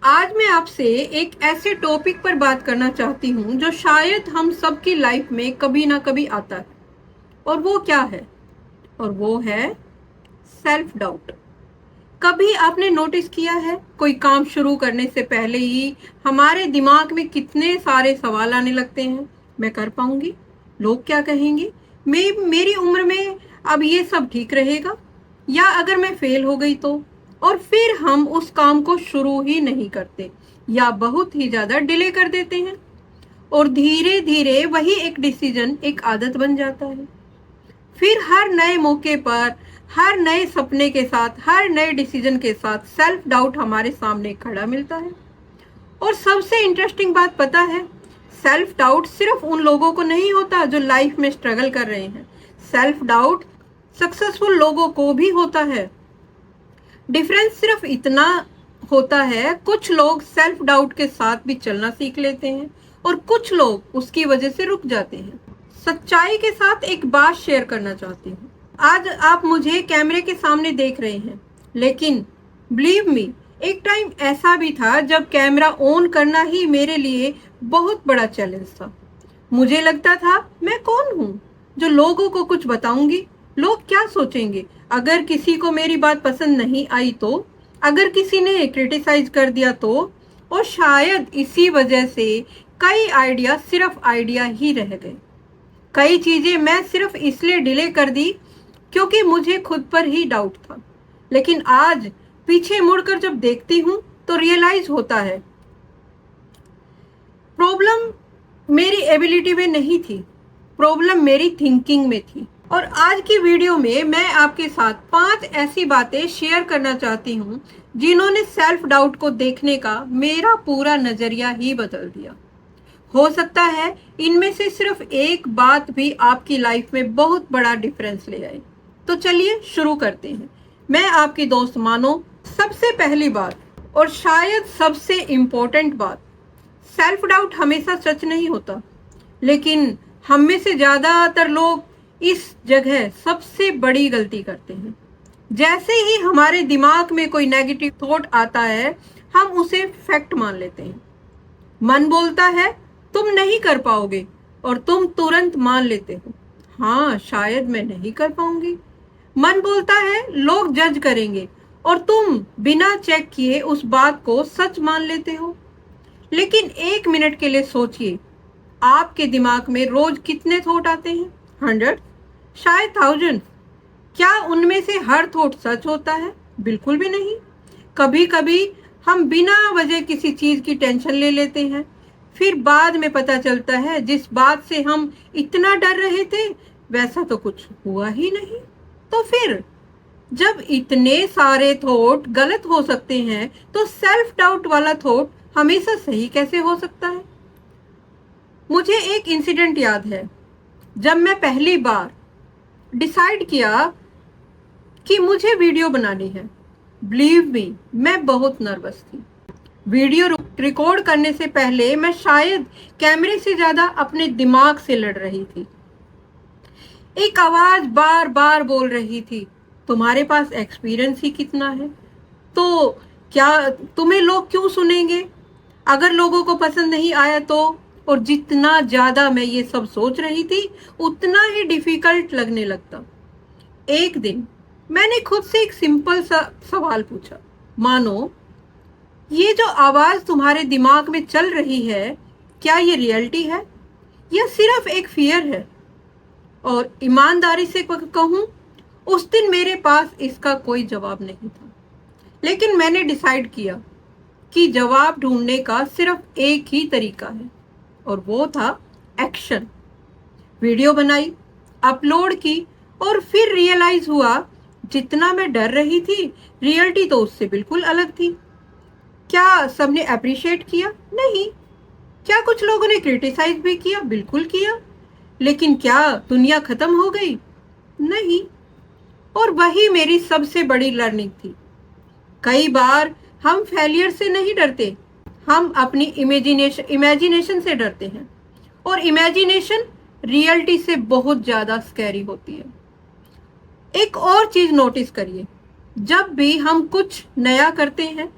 आज मैं आपसे एक ऐसे टॉपिक पर बात करना चाहती हूँ जो शायद हम सबकी लाइफ में कभी ना कभी आता है। और वो क्या है? और वो है सेल्फ डाउट। कभी आपने नोटिस किया है कोई काम शुरू करने से पहले ही हमारे दिमाग में कितने सारे सवाल आने लगते हैं? मैं कर पाऊंगी? लोग क्या कहेंगे? मेरी उम्र में अब ये सब ठीक रहेगा? या अगर मैं फेल हो गई तो? और फिर हम उस काम को शुरू ही नहीं करते या बहुत ही ज्यादा डिले कर देते हैं। और धीरे धीरे वही एक डिसीजन एक आदत बन जाता है। फिर हर नए मौके पर, हर नए सपने के साथ, हर नए डिसीजन के साथ सेल्फ डाउट हमारे सामने खड़ा मिलता है। और सबसे इंटरेस्टिंग बात पता है, सेल्फ डाउट सिर्फ उन लोगों को नहीं होता जो लाइफ में स्ट्रगल कर रहे हैं। सेल्फ डाउट सक्सेसफुल लोगों को भी होता है। डिफरेंस सिर्फ इतना होता है, कुछ लोग सेल्फ डाउट के साथ भी चलना सीख लेते हैं और कुछ लोग उसकी वजह से रुक जाते हैं। सच्चाई के साथ एक बात शेयर करना चाहती हूँ। आज आप मुझे कैमरे के सामने देख रहे हैं, लेकिन बिलीव मी, एक टाइम ऐसा भी था जब कैमरा ऑन करना ही मेरे लिए बहुत बड़ा चैलेंज था। मुझे लगता था मैं कौन हूँ जो लोगों को कुछ बताऊंगी? लोग क्या सोचेंगे? अगर किसी को मेरी बात पसंद नहीं आई तो? अगर किसी ने क्रिटिसाइज कर दिया तो? और शायद इसी वजह से कई आइडिया सिर्फ आइडिया ही रह गए। कई चीजें मैं सिर्फ इसलिए डिले कर दी क्योंकि मुझे खुद पर ही डाउट था। लेकिन आज पीछे मुड़कर जब देखती हूँ तो रियलाइज होता है प्रॉब्लम मेरी एबिलिटी में नहीं थी, प्रॉब्लम मेरी थिंकिंग में थी। और आज की वीडियो में मैं आपके साथ 5 ऐसी बातें शेयर करना चाहती हूँ जिन्होंने सेल्फ डाउट को देखने का मेरा पूरा नजरिया ही बदल दिया। हो सकता है इनमें से सिर्फ एक बात भी आपकी लाइफ में बहुत बड़ा डिफरेंस ले आए। तो चलिए शुरू करते हैं। मैं आपकी दोस्त मानो। सबसे पहली बात और शायद सबसे इम्पोर्टेंट बात, सेल्फ डाउट हमेशा सच नहीं होता, लेकिन हम में से ज्यादातर लोग इस जगह सबसे बड़ी गलती करते हैं। जैसे ही हमारे दिमाग में कोई नेगेटिव थॉट आता है, हम उसे फैक्ट मान लेते हैं। मन बोलता है तुम नहीं कर पाओगे और तुम तुरंत मान लेते हो, हाँ शायद मैं नहीं कर पाऊंगी। मन बोलता है लोग जज करेंगे और तुम बिना चेक किए उस बात को सच मान लेते हो। लेकिन एक मिनट के लिए सोचिए, आपके दिमाग में रोज कितने थॉट आते हैं? 100, शायद 1000। क्या उनमें से हर थॉट सच होता है? बिल्कुल भी नहीं। कभी कभी हम बिना वजह किसी चीज की टेंशन ले लेते हैं, फिर बाद में पता चलता है जिस बात से हम इतना डर रहे थे वैसा तो कुछ हुआ ही नहीं। तो फिर जब इतने सारे थॉट गलत हो सकते हैं तो सेल्फ डाउट वाला थॉट हमेशा सही कैसे हो सकता है? मुझे एक इंसिडेंट याद है। जब मैं पहली बार डिसाइड किया कि मुझे वीडियो बनानी है, बिलीव मी, मैं बहुत नर्वस थी। वीडियो रिकॉर्ड करने से पहले मैं शायद कैमरे से ज्यादा अपने दिमाग से लड़ रही थी। एक आवाज बार बार बोल रही थी, तुम्हारे पास एक्सपीरियंस ही कितना है, तो क्या तुम्हें लोग क्यों सुनेंगे? अगर लोगों को पसंद नहीं आया तो? और जितना ज्यादा मैं ये सब सोच रही थी उतना ही डिफिकल्ट लगने लगता। एक दिन मैंने खुद से एक सिंपल सा सवाल पूछा, मानो ये जो आवाज तुम्हारे दिमाग में चल रही है, क्या ये रियलिटी है या सिर्फ एक फियर है? और ईमानदारी से कहूं, उस दिन मेरे पास इसका कोई जवाब नहीं था। लेकिन मैंने डिसाइड किया कि जवाब ढूंढने का सिर्फ एक ही तरीका है और वो था एक्शन। वीडियो बनाई, अपलोड की और फिर रियलाइज हुआ जितना मैं डर रही थी रियलिटी तो उससे बिल्कुल अलग थी। क्या सबने अप्रिशिएट किया? नहीं। क्या कुछ लोगों ने क्रिटिसाइज भी किया? बिल्कुल किया। लेकिन क्या दुनिया खत्म हो गई? नहीं। और वही मेरी सबसे बड़ी लर्निंग थी। कई बार हम फेलियर से नहीं डरते, हम अपनी इमेजिनेशन से डरते हैं। और इमेजिनेशन रियलिटी से बहुत ज्यादा स्कैरी होती है। एक और चीज नोटिस करिए, जब भी हम कुछ नया करते हैं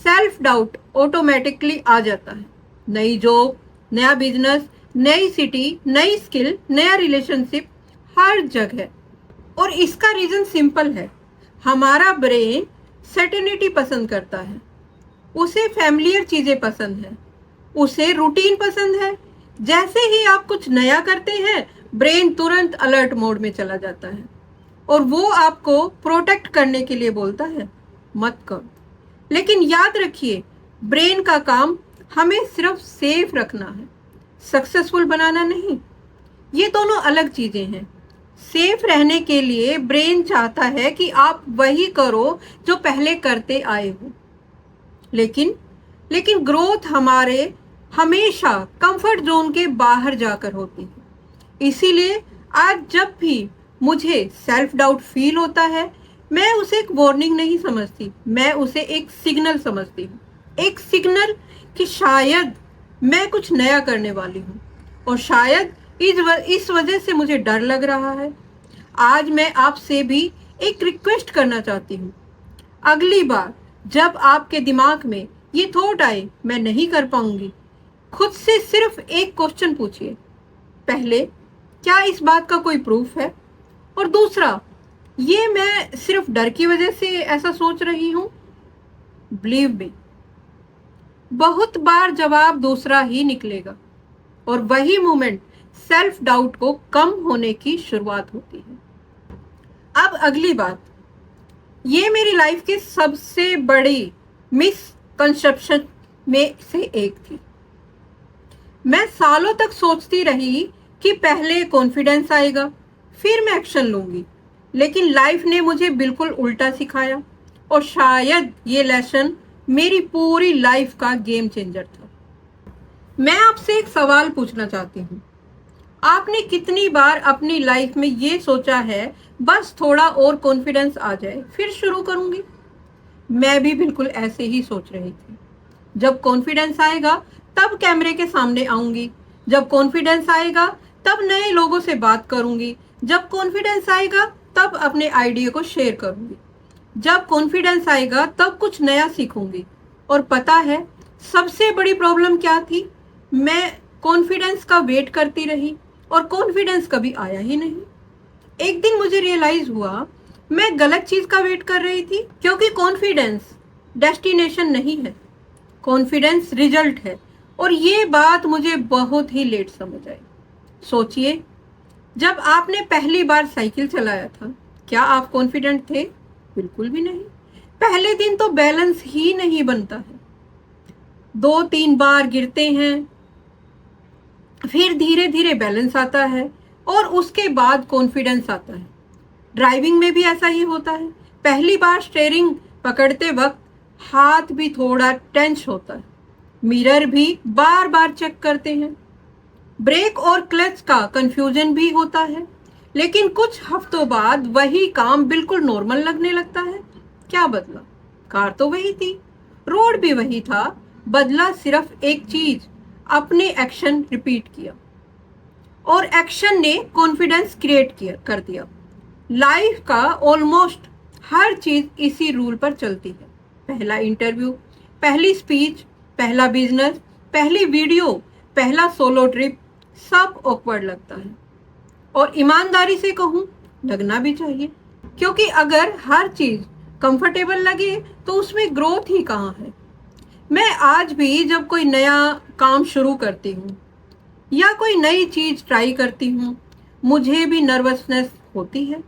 सेल्फ डाउट ऑटोमेटिकली आ जाता है। नई जॉब, नया बिजनेस, नई सिटी, नई स्किल, नया रिलेशनशिप, हर जगह। और इसका रीजन सिंपल है, हमारा ब्रेन सर्टेनिटी पसंद करता है, उसे फैमिलियर चीजें पसंद है, उसे रूटीन पसंद है। जैसे ही आप कुछ नया करते हैं, ब्रेन तुरंत अलर्ट मोड में चला जाता है और वो आपको प्रोटेक्ट करने के लिए बोलता है, मत करो। लेकिन याद रखिए, ब्रेन का काम हमें सिर्फ सेफ रखना है, सक्सेसफुल बनाना नहीं। ये दोनों अलग चीजें हैं। सेफ रहने के लिए ब्रेन चाहता है कि आप वही करो जो पहले करते आए हो। लेकिन ग्रोथ हमारे हमेशा कंफर्ट जोन के बाहर जाकर होती है। इसीलिए आज जब भी मुझे सेल्फ डाउट फील होता है, मैं उसे एक वार्निंग नहीं समझती, मैं उसे एक सिग्नल समझती हूँ। एक सिग्नल कि शायद मैं कुछ नया करने वाली हूँ और शायद इस वजह से मुझे डर लग रहा है। आज मैं आपसे भी एक रिक्वेस्ट करना चाहती हूँ। अगली बार जब आपके दिमाग में ये थॉट आए, मैं नहीं कर पाऊंगी, खुद से सिर्फ एक क्वेश्चन पूछिए। पहले, क्या इस बात का कोई प्रूफ है? और दूसरा, ये मैं सिर्फ डर की वजह से ऐसा सोच रही हूँ? बिलीव मी, बहुत बार जवाब दूसरा ही निकलेगा और वही मोमेंट सेल्फ डाउट को कम होने की शुरुआत होती है। अब अगली बात, ये मेरी लाइफ की सबसे बड़ी मिसकंसेप्शन में से एक थी। मैं सालों तक सोचती रही कि पहले कॉन्फिडेंस आएगा, फिर मैं एक्शन लूंगी। लेकिन लाइफ ने मुझे बिल्कुल उल्टा सिखाया और शायद ये लेसन मेरी पूरी लाइफ का गेम चेंजर था। मैं आपसे एक सवाल पूछना चाहती हूँ, आपने कितनी बार अपनी लाइफ में ये सोचा है, बस थोड़ा और कॉन्फिडेंस आ जाए फिर शुरू करूंगी? मैं भी बिल्कुल ऐसे ही सोच रही थी। जब कॉन्फिडेंस आएगा तब कैमरे के सामने आऊंगी, जब कॉन्फिडेंस आएगा तब नए लोगों से बात करूंगी, जब कॉन्फिडेंस आएगा तब अपने आइडिया को शेयर करूंगी, जब कॉन्फिडेंस आएगा तब कुछ नया सीखूंगी। और पता है सबसे बड़ी प्रॉब्लम क्या थी? मैं कॉन्फिडेंस का वेट करती रही और कॉन्फिडेंस कभी आया ही नहीं। एक दिन मुझे रियलाइज हुआ मैं गलत चीज का वेट कर रही थी, क्योंकि कॉन्फिडेंस डेस्टिनेशन नहीं है, कॉन्फिडेंस रिजल्ट है। और ये बात मुझे बहुत ही लेट समझ आई। सोचिए, जब आपने पहली बार साइकिल चलाया था, क्या आप कॉन्फिडेंट थे? बिल्कुल भी नहीं। पहले दिन तो बैलेंस ही नहीं बनता है, 2-3 बार गिरते हैं, फिर धीरे धीरे बैलेंस आता है और उसके बाद कॉन्फिडेंस आता है। ड्राइविंग में भी ऐसा ही होता है। पहली बार स्टीयरिंग पकड़ते वक्त हाथ भी थोड़ा टेंस होता है, मिरर भी बार बार चेक करते हैं, ब्रेक और क्लच का कंफ्यूजन भी होता है। लेकिन कुछ हफ्तों बाद वही काम बिल्कुल नॉर्मल लगने लगता है। क्या बदला? कार तो वही थी, रोड भी वही था, बदला सिर्फ एक चीज, अपने एक्शन रिपीट किया और एक्शन ने कॉन्फिडेंस क्रिएट कर दिया। लाइफ का ऑलमोस्ट हर चीज इसी रूल पर चलती है। पहला इंटरव्यू, पहली स्पीच, पहला बिजनेस, पहली वीडियो, पहला सोलो ट्रिप, सब ऑकवर्ड लगता है। और ईमानदारी से कहूं, लगना भी चाहिए, क्योंकि अगर हर चीज कंफर्टेबल लगे तो उसमें ग्रोथ ही कहाँ है। मैं आज भी जब कोई नया काम शुरू करती हूँ या कोई नई चीज ट्राई करती हूँ, मुझे भी नर्वसनेस होती है।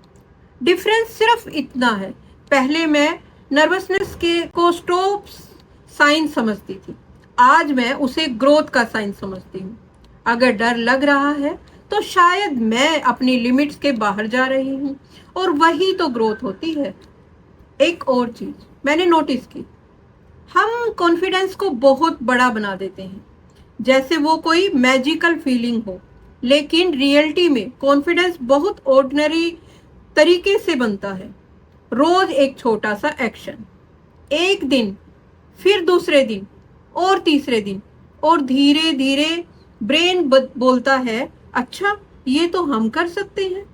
डिफरेंस सिर्फ इतना है, पहले मैं नर्वसनेस को स्टॉप साइन समझती थी, आज मैं उसे ग्रोथ का साइन समझती हूँ। अगर डर लग रहा है तो शायद मैं अपनी लिमिट्स के बाहर जा रही हूँ और वही तो ग्रोथ होती है। एक और चीज मैंने नोटिस की, हम कॉन्फिडेंस को बहुत बड़ा बना देते हैं, जैसे वो कोई मैजिकल फीलिंग हो। लेकिन रियलिटी में कॉन्फिडेंस बहुत ऑर्डिनरी तरीके से बनता है। रोज एक छोटा सा एक्शन, एक दिन, फिर दूसरे दिन और तीसरे दिन, और धीरे धीरे ब्रेन बोलता है, अच्छा ये तो हम कर सकते हैं,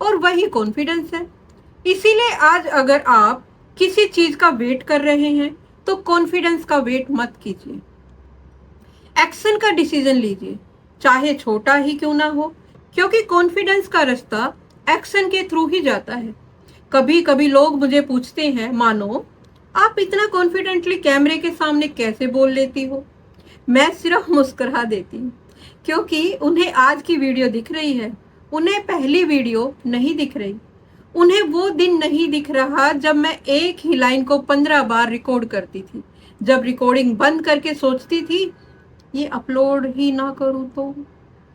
और वही कॉन्फिडेंस है। इसीलिए आज अगर आप किसी चीज का वेट कर रहे हैं, तो कॉन्फिडेंस का वेट मत कीजिए। एक्शन का डिसीजन लीजिए, चाहे छोटा ही क्यों ना हो, क्योंकि कॉन्फिडेंस का रास्ता एक्शन के थ्रू ही जाता है। कभी कभी लोग मुझे पूछते हैं, मानो आप इतना कॉन्फिडेंटली कैमरे के सामने कैसे बोल लेती हो? मैं सिर्फ मुस्कुरा देती हूँ, क्योंकि उन्हें आज की वीडियो दिख रही है, उन्हें पहली वीडियो नहीं दिख रही। उन्हें वो दिन नहीं दिख रहा जब मैं एक ही लाइन को 15 बार रिकॉर्ड करती थी, जब रिकॉर्डिंग बंद करके सोचती थी ये अपलोड ही ना करूँ तो।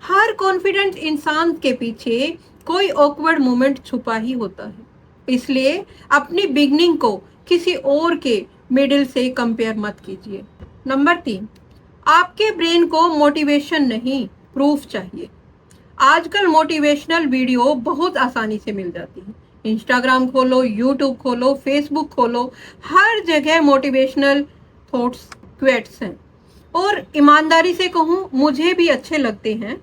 हर कॉन्फिडेंट इंसान के पीछे कोई ऑकवर्ड मोमेंट छुपा ही होता है, इसलिए अपनी बिगनिंग को किसी और के मिडिल से कंपेयर मत कीजिए। नंबर 3, आपके ब्रेन को मोटिवेशन नहीं, प्रूफ चाहिए। आजकल मोटिवेशनल वीडियो बहुत आसानी से मिल जाती है। इंस्टाग्राम खोलो, यूट्यूब खोलो, फेसबुक खोलो, हर जगह मोटिवेशनल थॉट्स, क्वेट्स हैं। और ईमानदारी से कहूँ, मुझे भी अच्छे लगते हैं।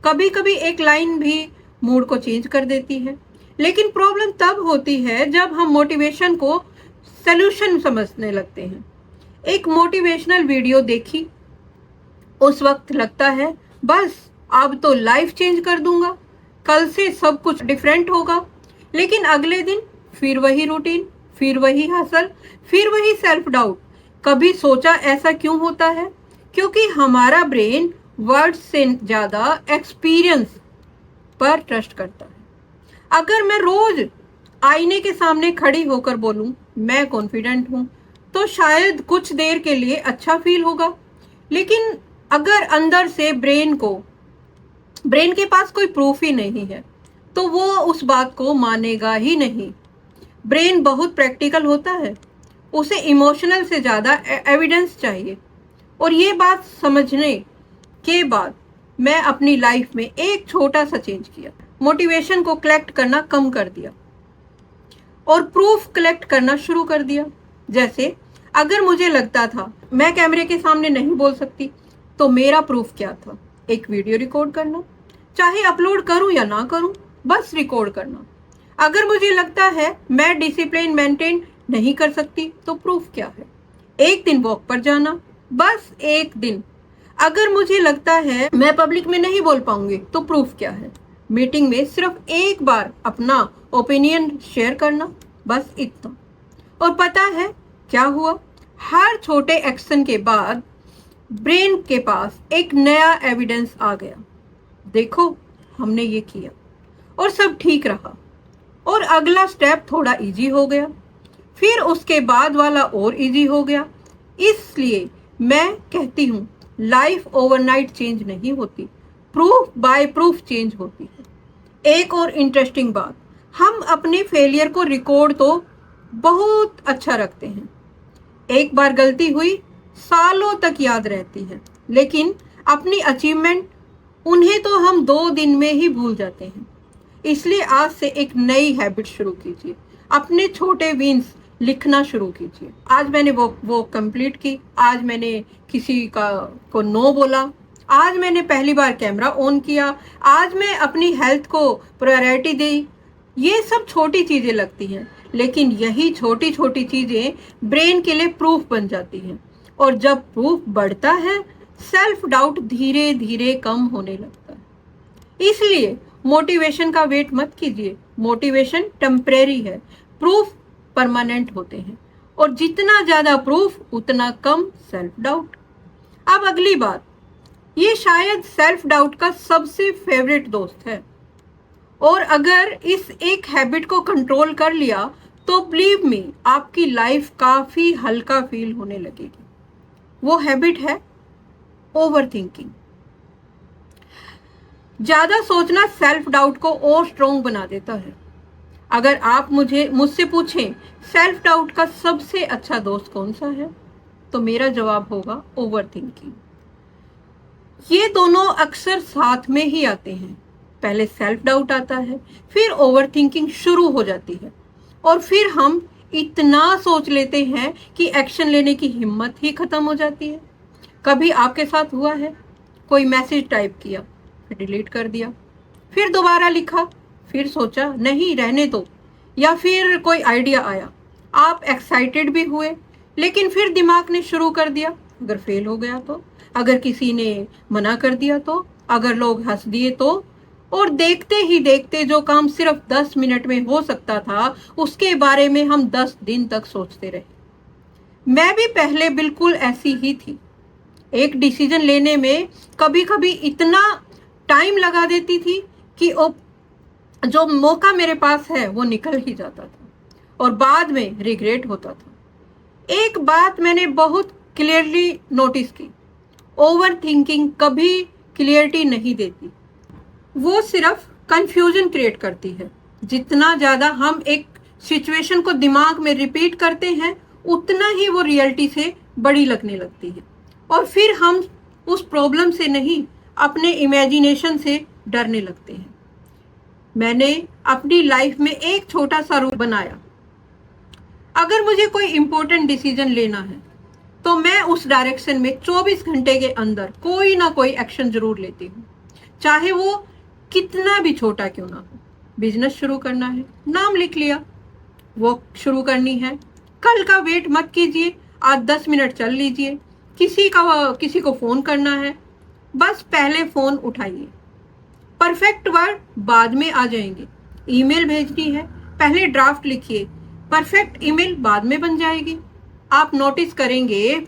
कभी कभी एक लाइन भी मूड को चेंज कर देती है। लेकिन प्रॉब्लम तब होती है जब हम मोटिवेशन को सॉल्यूशन समझने लगते हैं। एक मोटिवेशनल वीडियो देखी, उस वक्त लगता है बस अब तो लाइफ चेंज कर दूंगा, कल से सब कुछ डिफरेंट होगा। लेकिन अगले दिन फिर वही रूटीन, फिर वही हसल, फिर वही सेल्फ डाउट। कभी सोचा ऐसा क्यों होता है? क्योंकि हमारा ब्रेन वर्ड्स से ज्यादा एक्सपीरियंस पर ट्रस्ट करता है। अगर मैं रोज आईने के सामने खड़ी होकर बोलूं मैं कॉन्फिडेंट हूं, तो शायद कुछ देर के लिए अच्छा फील होगा। लेकिन अगर अंदर से ब्रेन के पास कोई प्रूफ ही नहीं है, तो वो उस बात को मानेगा ही नहीं। ब्रेन बहुत प्रैक्टिकल होता है, उसे इमोशनल से ज़्यादा एविडेंस चाहिए। और ये बात समझने के बाद मैं अपनी लाइफ में एक छोटा सा चेंज किया। मोटिवेशन को कलेक्ट करना कम कर दिया और प्रूफ कलेक्ट करना शुरू कर दिया। जैसे अगर मुझे लगता था मैं कैमरे के सामने नहीं बोल सकती, तो मेरा प्रूफ क्या था? एक वीडियो रिकॉर्ड करना, चाहे अपलोड करूं या ना करूं, बस रिकॉर्ड करना। अगर मुझे लगता है मैं डिसिप्लिन मेंटेन नहीं कर सकती, तो प्रूफ क्या है? एक दिन वॉक पर जाना, बस एक दिन। अगर मुझे लगता है मैं पब्लिक में नहीं बोल पाऊंगी, तो प्रूफ क्या है? मीटिंग में सिर्फ एक बार अपना ओपिनियन शेयर करना, बस इतना। और पता है क्या हुआ? हर छोटे एक्शन के बाद ब्रेन के पास एक नया एविडेंस आ गया। देखो, हमने ये किया और सब ठीक रहा। और अगला स्टेप थोड़ा इजी हो गया, फिर उसके बाद वाला और इजी हो गया। इसलिए मैं कहती हूँ, लाइफ ओवरनाइट चेंज नहीं होती, प्रूफ बाय प्रूफ चेंज होती है। एक और इंटरेस्टिंग बात, हम अपने फेलियर को रिकॉर्ड तो बहुत अच्छा रखते हैं। एक बार गलती हुई, सालों तक याद रहती है। लेकिन अपनी अचीवमेंट, उन्हें तो हम 2 दिन में ही भूल जाते हैं। इसलिए आज से एक नई हैबिट शुरू कीजिए, अपने छोटे विन्स लिखना शुरू कीजिए। आज मैंने वो कंप्लीट की, आज मैंने किसी को नो बोला, आज मैंने पहली बार कैमरा ऑन किया, आज मैं अपनी हेल्थ को प्रायोरिटी दी। ये सब छोटी चीज़ें लगती हैं, लेकिन यही छोटी छोटी चीज़ें ब्रेन के लिए प्रूफ बन जाती हैं। और जब प्रूफ बढ़ता है, सेल्फ डाउट धीरे धीरे कम होने लगता है। इसलिए मोटिवेशन का वेट मत कीजिए। मोटिवेशन टेम्परेरी है, प्रूफ परमानेंट होते हैं। और जितना ज़्यादा प्रूफ, उतना कम सेल्फ डाउट। अब अगली बात, ये शायद सेल्फ डाउट का सबसे फेवरेट दोस्त है। और अगर इस एक हैबिट को कंट्रोल कर लिया, तो बिलीव मी, आपकी लाइफ काफ़ी हल्का फील होने लगेगी। वो हैबिट है ओवर थिंकिंग। ज़्यादा सोचना सेल्फ डाउट को और स्ट्रॉन्ग बना देता है। अगर आप मुझसे पूछें सेल्फ डाउट का सबसे अच्छा दोस्त कौन सा है, तो मेरा जवाब होगा ओवर थिंकिंग। ये दोनों अक्सर साथ में ही आते हैं। पहले सेल्फ डाउट आता है, फिर ओवर थिंकिंग शुरू हो जाती है, और फिर हम इतना सोच लेते हैं कि एक्शन लेने की हिम्मत ही खत्म हो जाती है। कभी आपके साथ हुआ है, कोई मैसेज टाइप किया, फिर डिलीट कर दिया, फिर दोबारा लिखा, फिर सोचा नहीं रहने दो, या फिर कोई आइडिया आया, आप एक्साइटेड भी हुए, लेकिन फिर दिमाग ने शुरू कर दिया, अगर फेल हो गया तो, अगर किसी ने मना कर दिया तो, अगर लोग हंस दिए तो। और देखते ही देखते जो काम सिर्फ 10 मिनट में हो सकता था, उसके बारे में हम 10 दिन तक सोचते रहे। मैं भी पहले बिल्कुल ऐसी ही थी। एक डिसीजन लेने में कभी कभी इतना टाइम लगा देती थी कि जो मौका मेरे पास है वो निकल ही जाता था और बाद में रिग्रेट होता था। एक बात मैंने बहुत क्लियरली नोटिस की, ओवर थिंकिंग कभी क्लियरिटी नहीं देती, वो सिर्फ कंफ्यूजन क्रिएट करती है। जितना ज्यादा हम एक सिचुएशन को दिमाग में रिपीट करते हैं, उतना ही वो रियलिटी से बड़ी लगने लगती है और फिर हम उस प्रॉब्लम से नहीं, अपने इमेजिनेशन से डरने लगते हैं। मैंने अपनी लाइफ में एक छोटा सा रूल बनाया, अगर मुझे कोई इंपॉर्टेंट डिसीजन लेना है तो मैं उस डायरेक्शन में 24 घंटे के अंदर कोई ना कोई एक्शन जरूर लेती हूँ, चाहे वो कितना भी छोटा क्यों ना हो। बिजनेस शुरू करना है, नाम लिख लिया, वॉक शुरू करनी है, कल का वेट मत कीजिए, आज 10 मिनट चल लीजिए। किसी को फोन करना है, बस पहले फोन उठाइए। परफेक्ट वर्ड बाद में आ जाएंगे। ईमेल भेजनी है, पहले ड्राफ्ट लिखिए, परफेक्ट ईमेल बाद में बन जाएगी। आप नोटिस करेंगे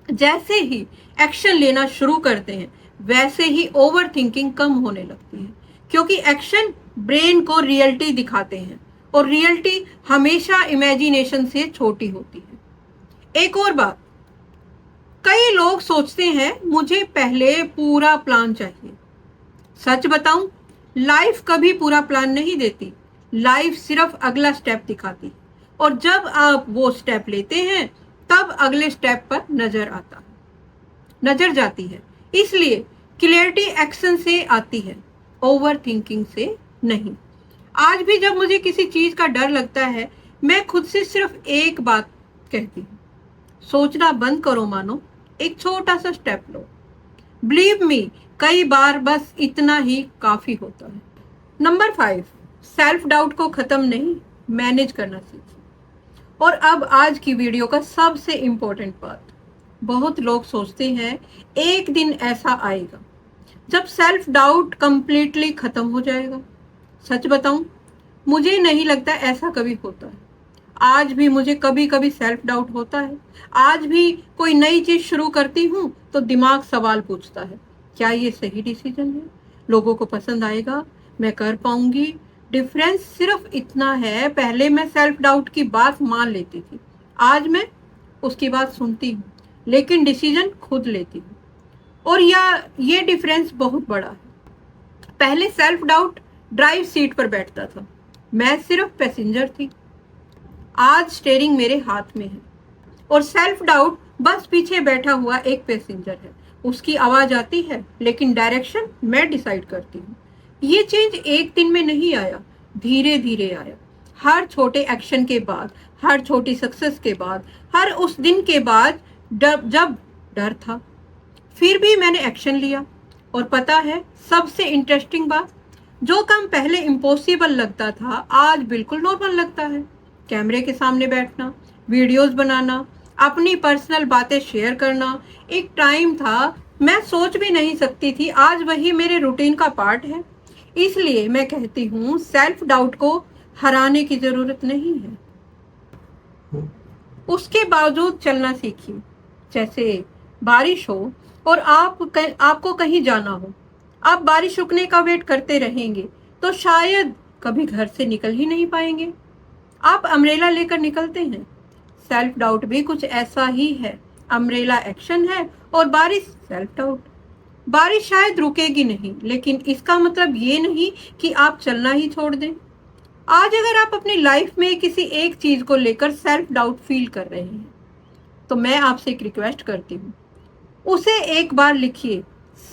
जैसे ही एक्शन लेना शुरू करते हैं, वैसे ही ओवर थिंकिंग कम होने लगती है, क्योंकि एक्शन ब्रेन को रियलिटी दिखाते हैं और रियलिटी हमेशा इमेजिनेशन से छोटी होती है। एक और बात, कई लोग सोचते हैं मुझे पहले पूरा प्लान चाहिए। सच बताऊं, लाइफ कभी पूरा प्लान नहीं देती, लाइफ सिर्फ अगला स्टेप दिखाती है और जब आप वो स्टेप लेते हैं तब अगले स्टेप पर नजर जाती है। इसलिए क्लियरिटी एक्शन से आती है, ओवर थिंकिंग से नहीं। आज भी जब मुझे किसी चीज का डर लगता है, मैं खुद से सिर्फ एक बात कहती हूँ, सोचना बंद करो मानो, एक छोटा सा स्टेप लो। बिलीव मी, कई बार बस इतना ही काफी होता है। नंबर 5, सेल्फ डाउट को खत्म नहीं, मैनेज करना सीखिए। और अब आज की वीडियो का सबसे इंपॉर्टेंट पार्ट, बहुत लोग सोचते हैं एक दिन ऐसा आएगा जब सेल्फ डाउट कंप्लीटली खत्म हो जाएगा। सच बताऊं, मुझे नहीं लगता ऐसा कभी होता है। आज भी मुझे कभी कभी सेल्फ डाउट होता है। आज भी कोई नई चीज शुरू करती हूं तो दिमाग सवाल पूछता है, क्या ये सही डिसीजन है, लोगों को पसंद आएगा, मैं कर पाऊंगी। डिफरेंस सिर्फ इतना है, पहले मैं सेल्फ डाउट की बात मान लेती थी, आज मैं उसकी बात सुनती हूँ लेकिन डिसीजन खुद लेती हूँ। और ये डिफरेंस बहुत बड़ा है। पहले सेल्फ डाउट ड्राइव सीट पर बैठता था, मैं सिर्फ पैसेंजर थी। आज स्टीयरिंग मेरे हाथ में है और सेल्फ डाउट बस पीछे बैठा हुआ एक पैसेंजर है। उसकी आवाज आती है लेकिन डायरेक्शन मैं डिसाइड करती हूँ। ये चेंज एक दिन में नहीं आया, धीरे धीरे आया। हर छोटे एक्शन के बाद, हर छोटी सक्सेस के बाद, हर उस दिन के बाद जब डर था, फिर भी मैंने एक्शन लिया। और पता है सबसे इंटरेस्टिंग बात, जो काम पहले इम्पॉसिबल लगता था आज बिल्कुल नॉर्मल लगता है। कैमरे के सामने बैठना, वीडियोस बनाना, अपनी पर्सनल बातें शेयर करना, एक टाइम था मैं सोच भी नहीं सकती थी, आज वही मेरे रूटीन का पार्ट है। इसलिए मैं कहती हूँ सेल्फ डाउट को हराने की जरूरत नहीं है, उसके बावजूद चलना सीखिए। जैसे बारिश हो और आपको कहीं जाना हो, आप बारिश रुकने का वेट करते रहेंगे तो शायद कभी घर से निकल ही नहीं पाएंगे। आप अम्ब्रेला लेकर निकलते हैं, सेल्फ डाउट भी कुछ ऐसा ही है। अम्ब्रेला एक्शन है और बारिश सेल्फ डाउट। बारिश शायद रुकेगी नहीं, लेकिन इसका मतलब ये नहीं कि आप चलना ही छोड़ दें। आज अगर आप अपनी लाइफ में किसी एक चीज को लेकर सेल्फ डाउट फील कर रहे हैं तो मैं आपसे एक रिक्वेस्ट करती हूँ, उसे एक बार लिखिए,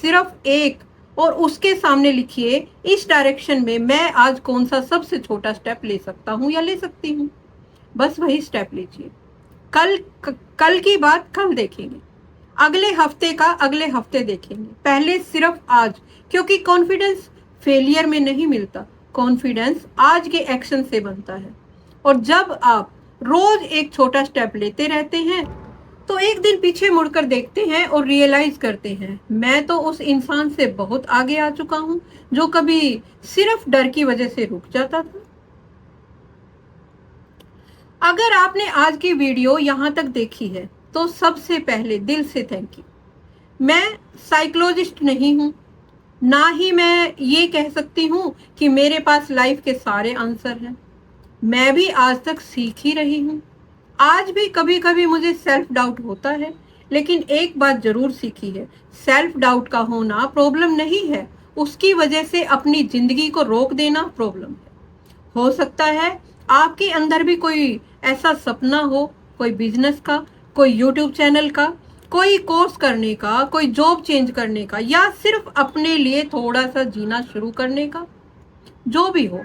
सिर्फ एक, और उसके सामने लिखिए इस डायरेक्शन में मैं आज कौन सा सबसे छोटा स्टेप ले सकता हूँ या ले सकती हूँ। बस वही स्टेप लीजिए। कल की बात कल देखेंगे, अगले हफ्ते का अगले हफ्ते देखेंगे, पहले सिर्फ आज। क्योंकि कॉन्फिडेंस फेलियर में नहीं मिलता, कॉन्फिडेंस आज के एक्शन से बनता है। और जब आप रोज एक छोटा स्टेप लेते रहते हैं, तो एक दिन पीछे मुड़कर देखते हैं और रियलाइज करते हैं मैं तो उस इंसान से बहुत आगे आ चुका हूं जो कभी सिर्फ डर की वजह से रुक जाता था। अगर आपने आज की वीडियो यहां तक देखी है तो सबसे पहले दिल से थैंक यू। मैं साइकोलॉजिस्ट नहीं हूं, ना ही मैं ये कह सकती हूँ कि मेरे पास लाइफ के सारे आंसर हैं। मैं भी आज तक सीख ही रही हूँ। आज भी कभी कभी मुझे सेल्फ डाउट होता है, लेकिन एक बात जरूर सीखी है, सेल्फ डाउट का होना प्रॉब्लम नहीं है, उसकी वजह से अपनी जिंदगी को रोक देना प्रॉब्लम है। हो सकता है आपके अंदर भी कोई ऐसा सपना हो, कोई बिजनेस का, कोई यूट्यूब चैनल का, कोई कोर्स करने का, कोई जॉब चेंज करने का, या सिर्फ अपने लिए थोड़ा सा जीना शुरू करने का। जो भी हो,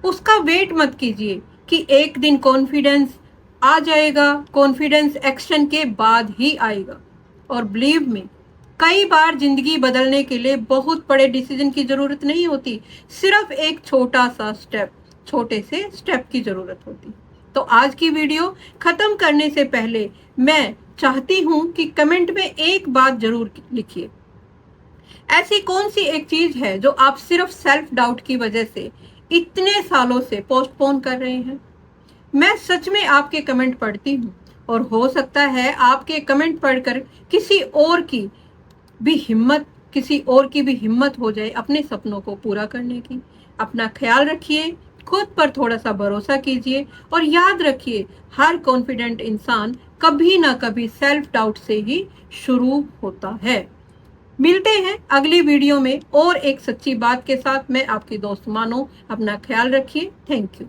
उसका वेट मत कीजिए कि एक दिन कॉन्फिडेंस आ जाएगा। कॉन्फिडेंस एक्शन के बाद ही आएगा। और बिलीव मी, कई बार जिंदगी बदलने के लिए बहुत बड़े डिसीजन की जरूरत नहीं होती, सिर्फ एक छोटा सा स्टेप, छोटे से स्टेप की जरूरत होती। तो आज की वीडियो खत्म करने से पहले मैं चाहती हूं कि कमेंट में एक बात जरूर लिखिए। ऐसी कौन सी एक चीज है जो आप सिर्फ सेल्फ डाउट की वजह से इतने सालों से पोस्टपोन कर रहे हैं? मैं सच में आपके कमेंट पढ़ती हूँ, और हो सकता है आपके कमेंट पढ़कर किसी और की भी हिम्मत हो जाए अपने सपनों को पूरा करने की। अपना ख्याल रखिए, खुद पर थोड़ा सा भरोसा कीजिए, और याद रखिए हर कॉन्फिडेंट इंसान कभी ना कभी सेल्फ डाउट से ही शुरू होता है। मिलते हैं अगली वीडियो में और एक सच्ची बात के साथ। मैं आपकी दोस्त मानो, अपना ख्याल रखिए। Thank you.